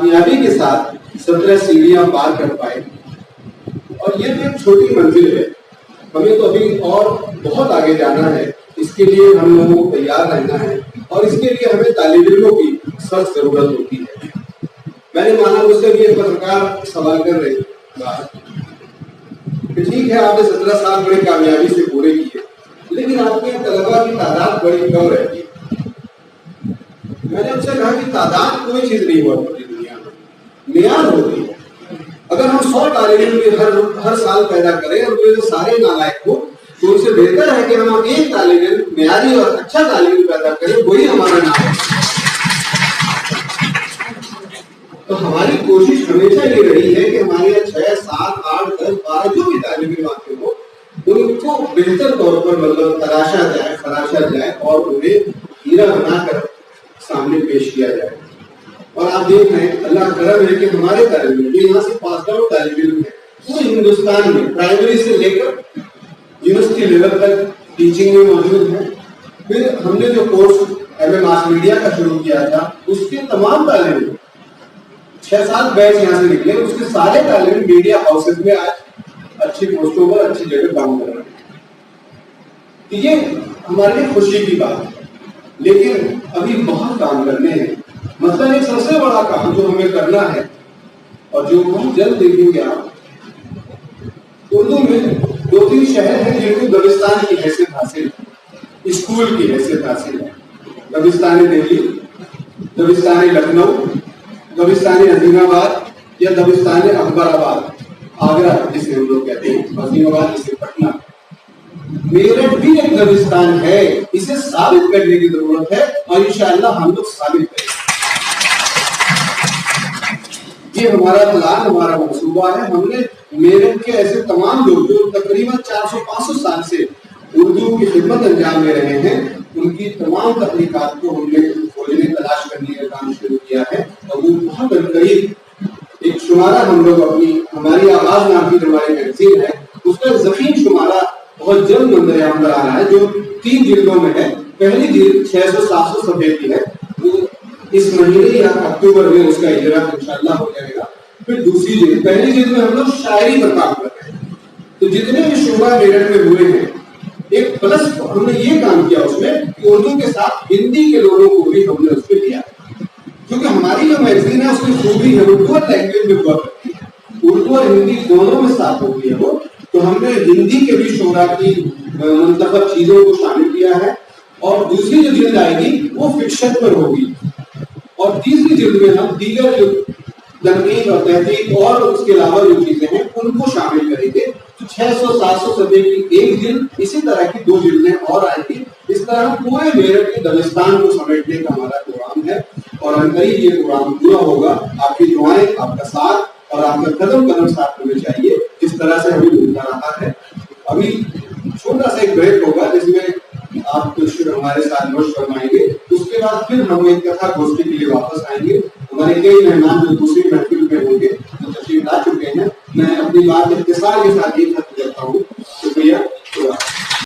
کامیابی کے ساتھ 17 سیڑھیاں پار کر پائے. اور یہ تو ایک چھوٹی منزل ہے، ہمیں تو ابھی اور بہت آگے جانا ہے. اس کے لیے ہم لوگوں کو تیار رہنا ہے اور اس کے لیے ہمیں طالب علموں کی سخت ضرورت ہوتی ہے. میں نے مانا مجھ سے بھی ایک پترکار سوال کر رہے کہ ٹھیک ہے آپ نے 17 سال بڑی کامیابی سے پورے کیے، لیکن آپ کے طلباء کی تعداد بڑی کم رہتی ہے. میں نے ان سے کہا کہ تعداد کوئی چیز نہیں ہوا کرتی دنیا میں، معیار ہوتی ہے. اگر ہم 100 طالب علم ہر سال پیدا کریں اور جو سارے نالائق ہو تو ان سے بہتر ہے کہ ہم ایک طالب علم معیاری اور اچھا طالب علم پیدا کریں، وہی ہمارا نام ہے. تو ہماری کوشش ہمیشہ یہ رہی ہے کہ ہمارے یہاں 6 7 8 10 12 جو بھی طالب علم آتے ہو ان کو بہتر طور پر مطلب تراشا جائے، خراشا جائے اور انہیں ہیرا بنا کر سامنے پیش کیا جائے. اور آپ دیکھ رہے ہیں اللہ کرم ہے کہ ہمارے طالب علم جو یہاں سے پاس آؤٹ طالب علم ہے وہ ہندوستان میں پرائمری سے لے کر یونیورسٹی لیول تک ٹیچنگ میں موجود ہے. پھر ہم نے جو کورس ایم اے ماس میڈیا کا شروع کیا تھا اس کے تمام طالب علم 6 7 بیچ یہاں سے نکلے، اس کے سارے طالب علم میڈیا ہاؤسز میں آج اچھی پوسٹوں پر اچھی جگہ کام کر رہے ہیں. یہ ہمارے لیے خوشی کی بات ہے، لیکن ابھی بہت کام کرنے ہیں. مثلا ایک سب سے بڑا کام جو ہمیں کرنا ہے اور جو بہت جلد دیکھیں گے آپ، اردو میں 2-3 شہر ہیں جن کو دبستان کی حیثیت حاصل ہے، اسکول کی حیثیت حاصل ہے. دبستان دہلی، دبستان لکھنؤ، دبستان عظیم آباد یا دبستان اکبر آباد، آگرہ جسے ہم لوگ کہتے ہیں، عظیم آباد جسے پٹنہ. میرٹھ بھی ایک دبستان ہے، اسے ثابت کرنے کی ضرورت ہے اور انشاءاللہ ہم لوگ ثابت کریں. یہ ہمارا پلان، ہمارا منصوبہ ہے. ہم نے میرٹھ کے ایسے تمام لوگ جو تقریباً 400-500 سال سے اردو کی خدمت انجام دے رہے ہیں، ان کی تمام تحقیقات کو ہم نے کھولنے تلاش کرنے کا کام شروع کیا ہے. اور وہ بہت قریب ایک شمارہ ہم لوگ ہماری آواز نام کی جو ہماری میگزین ہے اس کا ضخیم شمارہ بہت جلد منظر عام پر آ رہا ہے، جو 3 جلدوں میں ہے. پہلی جلد 600-700 صفحے کی ہے، وہ اس مہینے یا اکتوبر میں اس کا اجرا انشاءاللہ ہو جائے گا. پھر دوسری جلد، پہلی جلد میں ہم لوگ شاعری پر کام کر رہے ہیں. تو جتنے بھی شعبہ میرٹھ میں ہوئے ہیں، ایک پلس ہم نے یہ کام کیا اس میں کہ اردو کے ساتھ ہندی کے لوگوں کو بھی ہم نے اس پہ لیا، کیونکہ ہماری جو میگزین ہے اس کی خوبی ہے وہ ڈوئل لینگویج میں ہوا کرتی ہے، اردو اور ہندی دونوں میں ساتھ ہوتی ہے وہ. تو ہم نے ہندی کے بھی شعراء کی منتخب چیزوں کو شامل کیا ہے. اور دوسری جو جلد آئے گی وہ فکشن پر ہوگی، اور تیسری جلد میں ہم دیگر جو تنقید اور تحقیق اور اس کے علاوہ جو چیزیں ہیں ان کو شامل کریں گے. تو 600-700 صفحے کی ایک جلد، اسی طرح کی 2 جلدیں اور آئیں گی. اس طرح ہم پورے میرٹھ کے دبستان کو سمیٹنے کا ہمارا پروگرام ہے اور عنقریب یہ پروگرام پورا ہوگا. آپ کی دعائیں، آپ کا ساتھ اور آپ کا قدم قدم ساتھ ہونے چاہیے، جس طرح سے ہمیں ملتا رہا ہے. ابھی چھوٹا سا ایک بریک ہوگا جس میں آپ ہمارے ساتھ نوش فرمائیں گے. اس کے بعد پھر ہم ایک کتھا گوشتی کے لیے واپس آئیں گے. ہمارے کئی مہمان جو دوسری محفل میں ہوں گے جو تشریف لا چکے ہیں، میں اپنی بات اختصار کے ساتھ